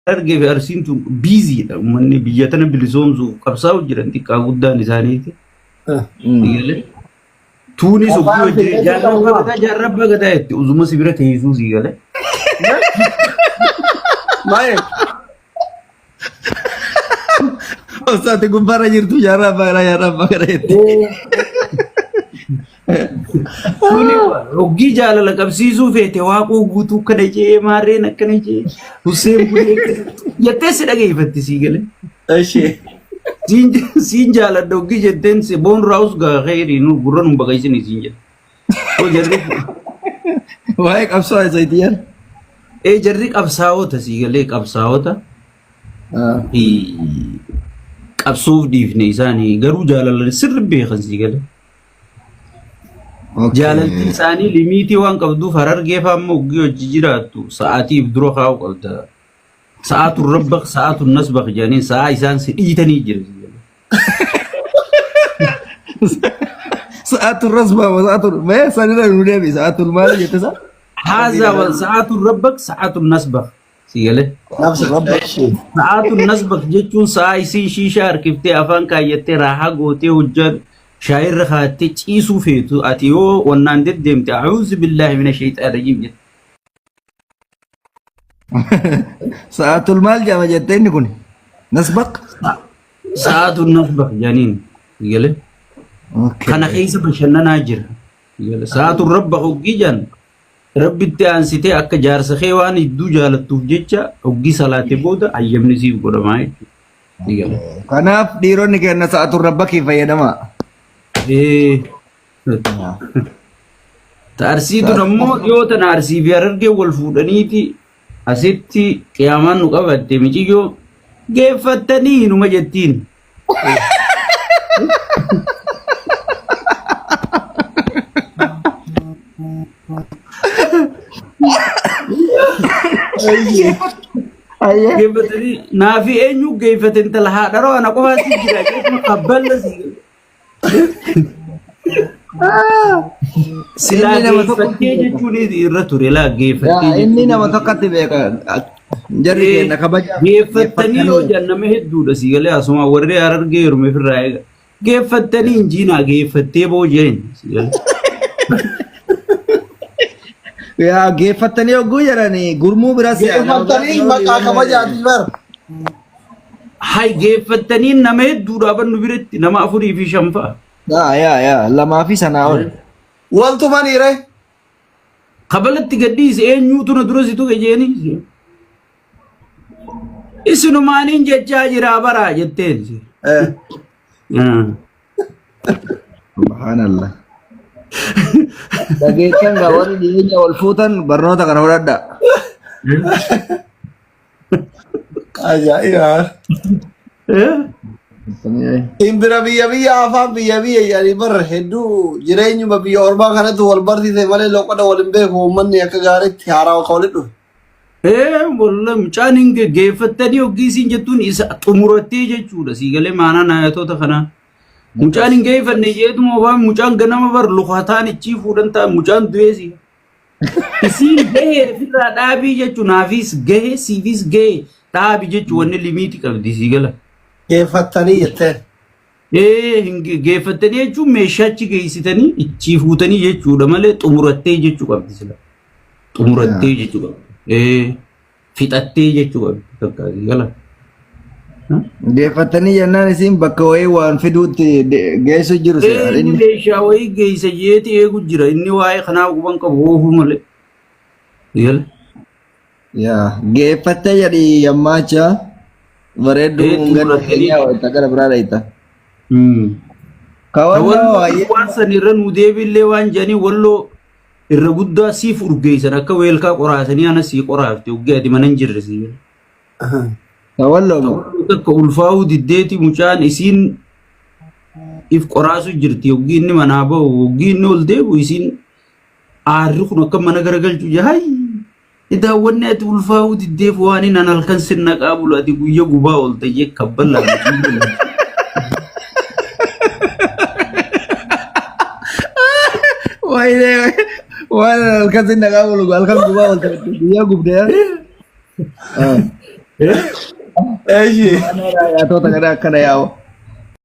argee fi arsiin tun biiziidha. Uummanni biyya tana bilisoomsuuf qabsaa'u jiran xiqqaa guddaan isaaniiti. Siigalee. Tuunis ofii hojii jaarrabba gadaa jetti uzuma sibira teessuu siigalee. Maal? Osate gubbara jirtu jaarrabba gadaa jetti. Tuuni hojii jaalala qabsiisuu feete waaqoo guutuu kana jee maarreen akkana jee Hussein Bulee jettee si dhageeffatti siigalee. Ashee. Siin jaaladha hojii jetteen si boon raawus gaa khayrii nu gurra nu baqaysini siin jedha. Oo jarri Waa'ee qabsoo isaatiyan. jarri qabsaa'ota siigalee qabsaa'ota. Qabsuuf dhiifne isaanii garuu jaalala sirri beekan siigalee. Jaalalli isaanii limiitii waan qabduuf harargee faamma hojii hojii jiraattu sa'aatiif dura kaa'u qabda. Sa'aatu rabbaq sa'aatu nasbaq jedhanii sa'a isaan si dhiitanii jira. Sa'aatu rasba sa'aatu mee sanira nu deebi sa'aatu maal jette sa? Haza wal sa'aatu rabbaq sa'aatu nasbaq siigalee. Nafsi rabbak. Sa'aatu nasbaq jechuun sa'a isiin shiishaa harkiftee afaan kaayyattee raahaa gootee hojjaa shaayirra kaattee ciisuu feetu ati yoo wannaan deddeemte a'uuzu billaahi mina shayxaani rajiim jette. Sa'aatul maal jedhama jettee inni kun? Nasbaq? Sa'aatu nasbaq janiin siigalee. Kana keessa bashannanaa jira. Sa'aatu rabba hoggii jaan rabbitti aansitee akka jaarsa kee waan hedduu jaalattuuf jecha hoggii salaatee booda ayyamni siif godhamaa jechuudha. Kanaaf dhiironni kenna sa'aatul rabbakii fayyadamaa. Ta'arsiitu ammoo yoo tana arsii fi harargee wal fuudhaniiti asitti qiyaamaan nu qabatte miciyyoo geeffattanii numa jettiin. Geeffatanii naafi eenyu geeffate intala haadharoo ana qofaatti jira jechuun qabballa siigalee. Silaa geeffattee jechuun irra ture laa geeffattee. Inni nama tokkotti beeka. Jarri kenna kabaja. Geeffattanii yoo janname hedduudha siigalee asuma warri harargee yeroo ofirraa eega. Geeffattanii injiinaa geeffattee boojeen siigalee. Yaa geeffattanii hogguu jedhanii gurmuu biraas Geeffattanii maqaa kabajaati bar. Hai geeffattanii nama hedduudha bannu biratti nama 4 fi 5 fa'a. yaa lamaa fi sanaa ol. Wantu maniire. Kabalatti gaddiise eenyuutu na dura situ gejeeni. Isinumaaniin jechaa jira baraa jetteen. Subhanallah. Dhageettan gaa warri dhiyeenya wal fuutan barnoota kana fudhadha. Ajaa'iba. Simbira biyya afaan biyya yaani bar hedduu jireenyuma biyya ormaa kanatti wal barsiise malee loqoda wal hin beeku uummanni akka gaariitti haaraa ka walitti dhufe. Wallah mucaan hin geeffattanii hoggii jettuun isa xumurattee jechuudha siigalee maanaa naayatoota kanaa. Mucaan hin geeffanne jeetuma waan mucaan ganama bar lukataan ichi fuudhan ta'a mucaan du'eesi. Isiin gahee firraa dhaabii jechuun naafis gahee siifis gahee dhaabii jechuun wanni limiiti qabdi siigala. Geeffattanii jetteen. Geeffattanii jechuun meeshaa achi geessitanii ichi fuutanii jechuudha malee xumurattee jechuu qabdi sila. Xumurattee jechuu qabdi. Fixattee jechuu qabdi takka siigala. Geeffattanii jennaan isin bakka wayii waan fiduutti geessu jiru. Inni meeshaa wayii geessa jeeti eegu jira inni waa'ee kanaaf quban qabu oofuu malee. Siigala. Yaa geeffattee jedhii yammaacha. Bareedduu gadi keenyaa wayita gara biraa dhayita. Kawwannaa waa'ee. Waan san irra nu deebiillee waan jedhanii walloo irra guddaa siif urgeessan akka weelkaa qoraatanii ana sii qoraafte uggee ati mana hin jirre siigala. Kawwalloo. Akka ulfaa'uu diddeeti mucaan isiin if qoraasu jirti uggii inni manaa bahu uggii inni ol deebu isiin aarri kun akka mana garagalchuu jahay. Daawwanni ati ulfaa'uu diddeef waan inni halkan sirna qaabulu ati guyya gubaa ol ta'ee kabbala. Waan halkan sirna qaabulu halkan gubaa ol ta'ee guyyaa gubdee. Eeshi. Yaatota kana akkana yaa'u.